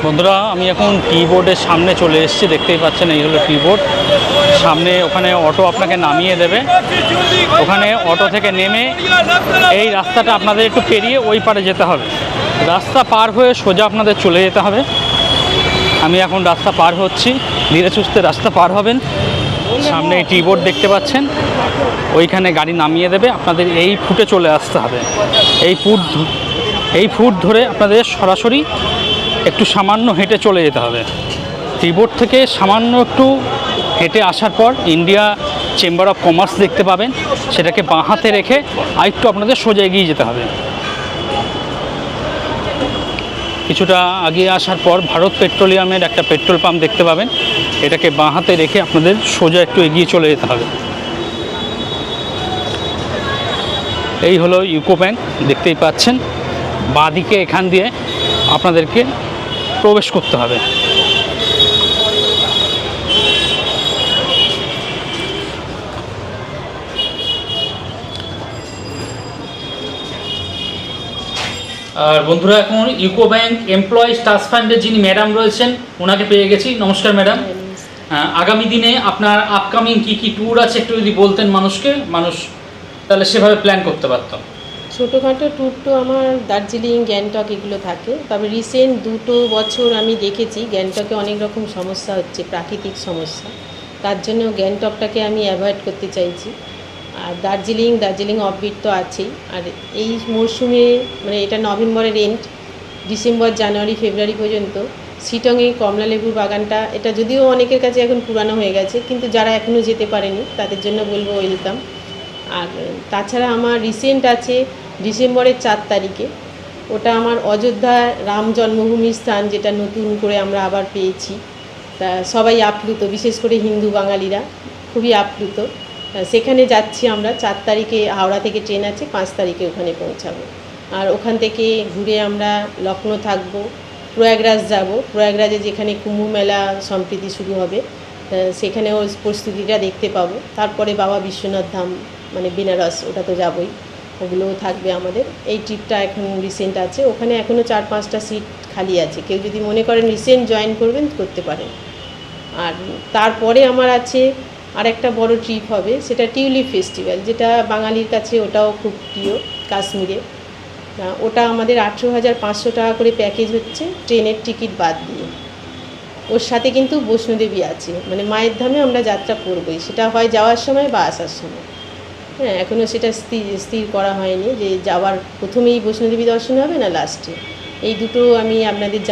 বন্ধুরা, আমি এখন টি বোর্ডের সামনে চলে এসেছি। দেখতেই পাচ্ছেন, এই হলো টি বোর্ড। সামনে ওখানে অটো আপনাকে নামিয়ে দেবে। ওখানে অটো থেকে নেমে এই রাস্তাটা আপনাদের একটু পেরিয়ে ওই পারে যেতে হবে। রাস্তা পার হয়ে সোজা আপনাদের চলে যেতে হবে। আমি এখন রাস্তা পার হচ্ছি, ধীরে সুস্থে রাস্তা পার হবেন। সামনে এই টি বোর্ড দেখতে পাচ্ছেন, ওইখানে গাড়ি নামিয়ে দেবে। আপনাদের এই ফুটে চলে আসতে হবে। এই ফুট ধরে আপনাদের সরাসরি একটু সামান্য হেঁটে চলে যেতে হবে। টি বোর্ড থেকে সামান্য একটু হেঁটে আসার পর ইন্ডিয়া চেম্বার অফ কমার্স দেখতে পাবেন। সেটাকে বাঁ হাতে রেখে আরেকটু আপনাদের সোজা এগিয়ে যেতে হবে। কিছুটা এগিয়ে আসার পর ভারত পেট্রোলিয়ামের একটা পেট্রোল পাম্প দেখতে পাবেন। এটাকে বাঁ হাতে রেখে আপনাদের সোজা একটু এগিয়ে চলে যেতে হবে। এই হলো ইউকো ব্যাংক, দেখতেই পাচ্ছেন। বাঁ দিকে এখান দিয়ে আপনাদেরকে প্রবেশ করতে হবে। আর বন্ধুরা, এখন ইউকো ব্যাংক এমপ্লয়িজ ট্রাস্ট ফান্ডের যিনি ম্যাডাম রয়েছেন ওনাকে পেয়ে গেছি। নমস্কার ম্যাডাম। আগামী দিনে আপনার আপকামিং কি ট্যুর আছে একটু যদি বলতেন মানুষ তাহলে সেভাবে প্ল্যান করতে পারতাম। ছোটোখাটো ট্যুর তো আমার দার্জিলিং, গ্যাংটক এগুলো থাকে। তবে রিসেন্ট 2 বছর আমি দেখেছি গ্যাংটকে অনেক রকম সমস্যা হচ্ছে, প্রাকৃতিক সমস্যা। তার জন্য গ্যাংটকটাকে আমি অ্যাভয়েড করতে চাইছি। আর দার্জিলিং অফবিট তো আছেই। আর এই মরশুমে মানে এটা নভেম্বরের এন্ড, ডিসেম্বর, জানুয়ারি, ফেব্রুয়ারি পর্যন্ত শিটংয়ে কমলালেবুর বাগানটা, এটা যদিও অনেকের কাছে এখন পুরানো হয়ে গেছে, কিন্তু যারা এখনও যেতে পারেনি তাদের জন্য বলবো ওয়েলকাম। আর তাছাড়া আমার রিসেন্ট আছে ডিসেম্বরের 4 তারিখে, ওটা আমার অযোধ্যা রাম জন্মভূমি স্থান, যেটা নতুন করে আমরা আবার পেয়েছি। তা সবাই আপ্লুত, বিশেষ করে হিন্দু বাঙালিরা খুবই আপ্লুত। সেখানে যাচ্ছি আমরা 4 তারিখে। হাওড়া থেকে ট্রেন আছে, 5 তারিখে ওখানে পৌঁছাবো। আর ওখান থেকে ঘুরে আমরা লখনৌ থাকবো, প্রয়াগরাজ যাব। প্রয়াগরাজে যেখানে কুম্ভ মেলা সম্প্রীতি শুরু হবে, সেখানেও প্রস্তুতিটা দেখতে পাবো। তারপরে বাবা বিশ্বনাথ ধাম মানে বেনারস, ওটা তো যাবই, ওগুলোও থাকবে আমাদের। এই ট্রিপটা এখন রিসেন্ট আছে। ওখানে এখনও 4-5টা সিট খালি আছে, কেউ যদি মনে করেন রিসেন্ট জয়েন করবেন করতে পারেন। আর তারপরে আমার আছে আরেকটা বড় ট্রিপ হবে, সেটা টিউলিপ ফেস্টিভ্যাল, যেটা বাঙালির কাছে ওটাও খুব প্রিয় কাশ্মীরে। ওটা আমাদের 18,500 টাকা করে প্যাকেজ হচ্ছে, ট্রেনের টিকিট বাদ দিয়ে। ওর সাথে কিন্তু বৈষ্ণোদেবী আছে, মানে মায়ের ধামে আমরা যাত্রা করবোই, সেটা হয় যাওয়ার সময় বা আসার সময়। হ্যাঁ, এখনও সেটা স্থির করা হয়নি যে যাওয়ার প্রথমেই বৈষ্ণোদেবী দর্শন হবে না লাস্টে। এই দুটো আমি আপনাদের